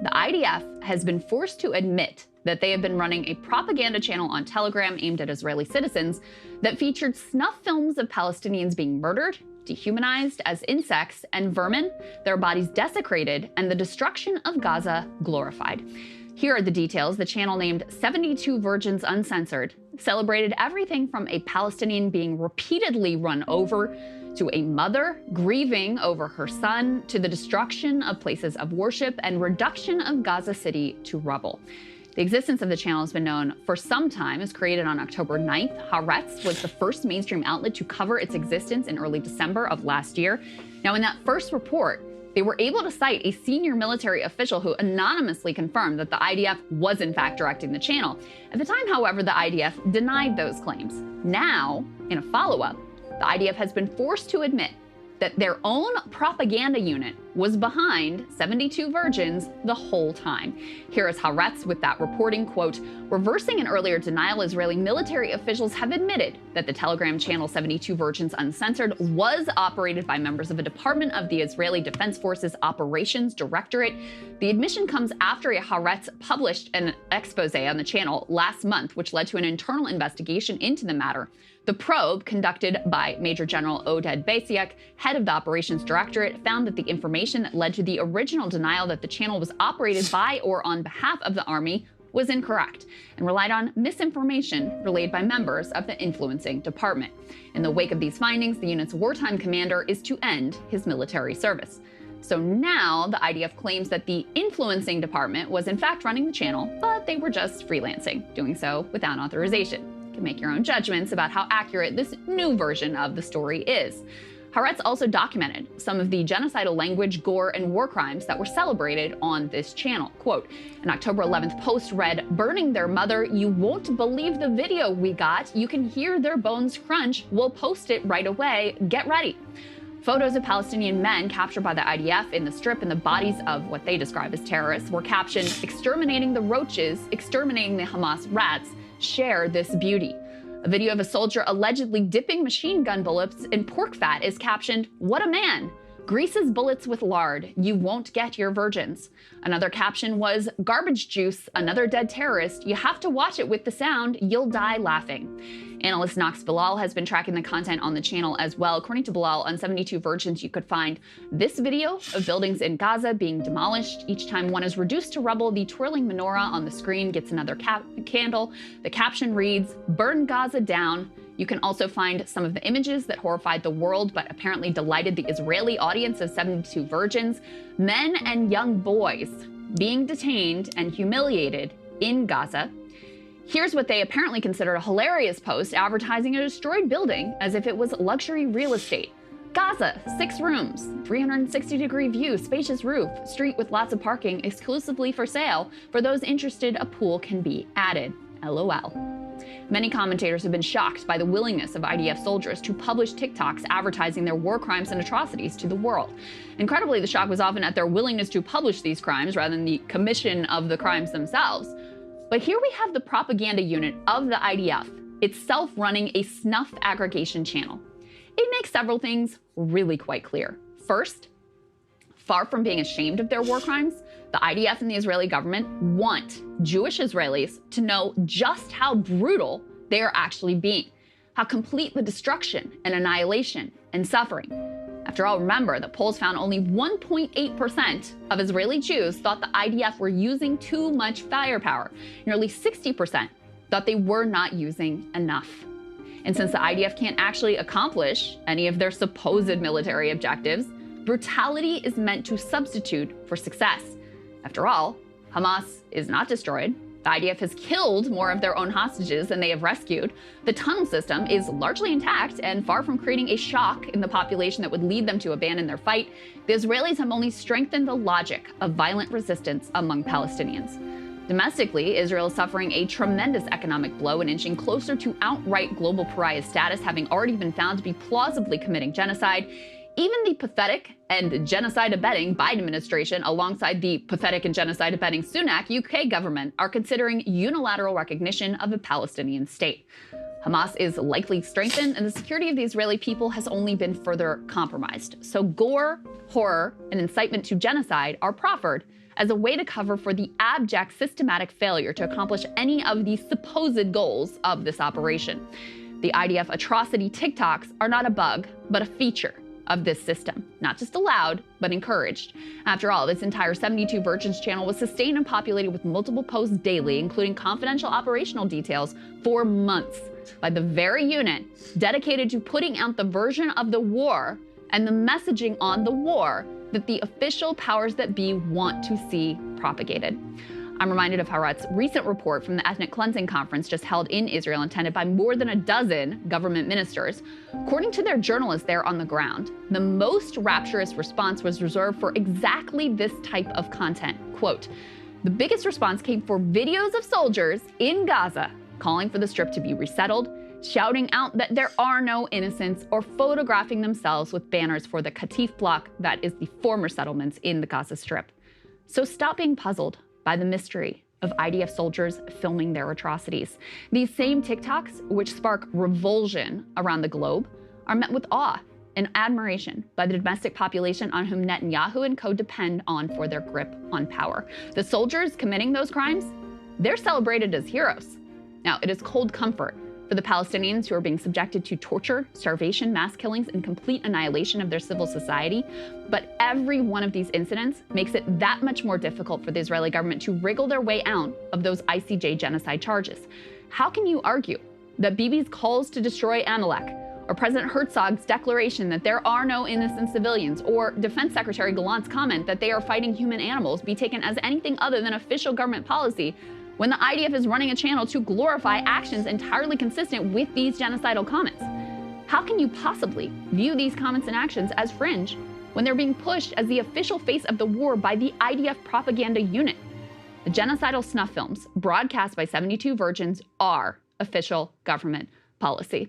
The IDF has been forced to admit that they have been running a propaganda channel on Telegram aimed at Israeli citizens that featured snuff films of Palestinians being murdered, dehumanized as insects and vermin, their bodies desecrated, and the destruction of Gaza glorified. Here are the details. The channel, named 72 Virgins Uncensored, celebrated everything from a Palestinian being repeatedly run over, to a mother grieving over her son, to the destruction of places of worship and reduction of Gaza City to rubble. The existence of the channel has been known for some time. It was created on October 9th. Haaretz was the first mainstream outlet to cover its existence in early December of last year. Now, in that first report, they were able to cite a senior military official who anonymously confirmed that the IDF was in fact directing the channel. At the time, however, the IDF denied those claims. Now, in a follow-up, the IDF has been forced to admit that their own propaganda unit was behind 72 Virgins the whole time. Here is Haaretz with that reporting, quote, "Reversing an earlier denial, Israeli military officials have admitted that the Telegram channel 72 Virgins Uncensored was operated by members of a department of the Israeli Defense Forces Operations Directorate. The admission comes after Haaretz published an expose on the channel last month, which led to an internal investigation into the matter. The probe, conducted by Major General Oded Basiak, head of the Operations Directorate, found that the information that led to the original denial that the channel was operated by or on behalf of the army was incorrect and relied on misinformation relayed by members of the influencing department. In the wake of these findings, the unit's wartime commander is to end his military service." So now the IDF claims that the influencing department was in fact running the channel, but they were just freelancing, doing so without authorization. You can make your own judgments about how accurate this new version of the story is. Haaretz also documented some of the genocidal language, gore, and war crimes that were celebrated on this channel. Quote, "An October 11th post read, 'Burning their mother, you won't believe the video we got. You can hear their bones crunch. We'll post it right away. Get ready.' Photos of Palestinian men captured by the IDF in the Strip and the bodies of what they describe as terrorists were captioned, 'Exterminating the roaches, exterminating the Hamas rats. Share this beauty.' A video of a soldier allegedly dipping machine gun bullets in pork fat is captioned, 'What a man! Greases bullets with lard. You won't get your virgins.' Another caption was, 'Garbage juice, another dead terrorist. You have to watch it with the sound. You'll die laughing.'" Analyst Knox Bilal has been tracking the content on the channel as well. According to Bilal, on 72 Virgins, you could find this video of buildings in Gaza being demolished. Each time one is reduced to rubble, the twirling menorah on the screen gets another candle. The caption reads, "Burn Gaza down." You can also find some of the images that horrified the world but apparently delighted the Israeli audience of 72 Virgins. Men and young boys being detained and humiliated in Gaza. Here's what they apparently considered a hilarious post advertising a destroyed building as if it was luxury real estate. Gaza, 6 rooms, 360-degree view, spacious roof, street with lots of parking, exclusively for sale. For those interested, a pool can be added. LOL. Many commentators have been shocked by the willingness of IDF soldiers to publish TikToks advertising their war crimes and atrocities to the world. Incredibly, the shock was often at their willingness to publish these crimes rather than the commission of the crimes themselves. But here we have the propaganda unit of the IDF, itself running a snuff aggregation channel. It makes several things really quite clear. First, far from being ashamed of their war crimes, the IDF and the Israeli government want Jewish Israelis to know just how brutal they are actually being, how complete the destruction and annihilation and suffering. After all, remember that polls found only 1.8% of Israeli Jews thought the IDF were using too much firepower. Nearly 60% thought they were not using enough. And since the IDF can't actually accomplish any of their supposed military objectives, brutality is meant to substitute for success. After all, Hamas is not destroyed. The IDF has killed more of their own hostages than they have rescued. The tunnel system is largely intact and far from creating a shock in the population that would lead them to abandon their fight. The Israelis have only strengthened the logic of violent resistance among Palestinians. Domestically, Israel is suffering a tremendous economic blow and inching closer to outright global pariah status, having already been found to be plausibly committing genocide. Even the pathetic and genocide-abetting Biden administration, alongside the pathetic and genocide-abetting Sunak UK government, are considering unilateral recognition of a Palestinian state. Hamas is likely strengthened, and the security of the Israeli people has only been further compromised. So gore, horror, and incitement to genocide are proffered as a way to cover for the abject systematic failure to accomplish any of the supposed goals of this operation. The IDF atrocity TikToks are not a bug, but a feature of this system. Not just allowed, but encouraged. After all, this entire 72 Virgins channel was sustained and populated with multiple posts daily, including confidential operational details, for months by the very unit dedicated to putting out the version of the war and the messaging on the war that the official powers that be want to see propagated. I'm reminded of Haaretz' recent report from the ethnic cleansing conference just held in Israel, attended by more than a dozen government ministers. According to their journalists there on the ground, the most rapturous response was reserved for exactly this type of content. Quote, "The biggest response came for videos of soldiers in Gaza calling for the Strip to be resettled, shouting out that there are no innocents, or photographing themselves with banners for the Katif block, that is the former settlements in the Gaza Strip." So stop being puzzled by the mystery of IDF soldiers filming their atrocities. These same TikToks, which spark revulsion around the globe, are met with awe and admiration by the domestic population on whom Netanyahu and co depend on for their grip on power. The soldiers committing those crimes, they're celebrated as heroes. Now, it is cold comfort for the Palestinians who are being subjected to torture, starvation, mass killings, and complete annihilation of their civil society. But every one of these incidents makes it that much more difficult for the Israeli government to wriggle their way out of those ICJ genocide charges. How can you argue that Bibi's calls to destroy Amalek, or President Herzog's declaration that there are no innocent civilians, or Defense Secretary Gallant's comment that they are fighting human animals be taken as anything other than official government policy when the IDF is running a channel to glorify actions entirely consistent with these genocidal comments? How can you possibly view these comments and actions as fringe when they're being pushed as the official face of the war by the IDF propaganda unit? The genocidal snuff films broadcast by 72 Virgins are official government policy.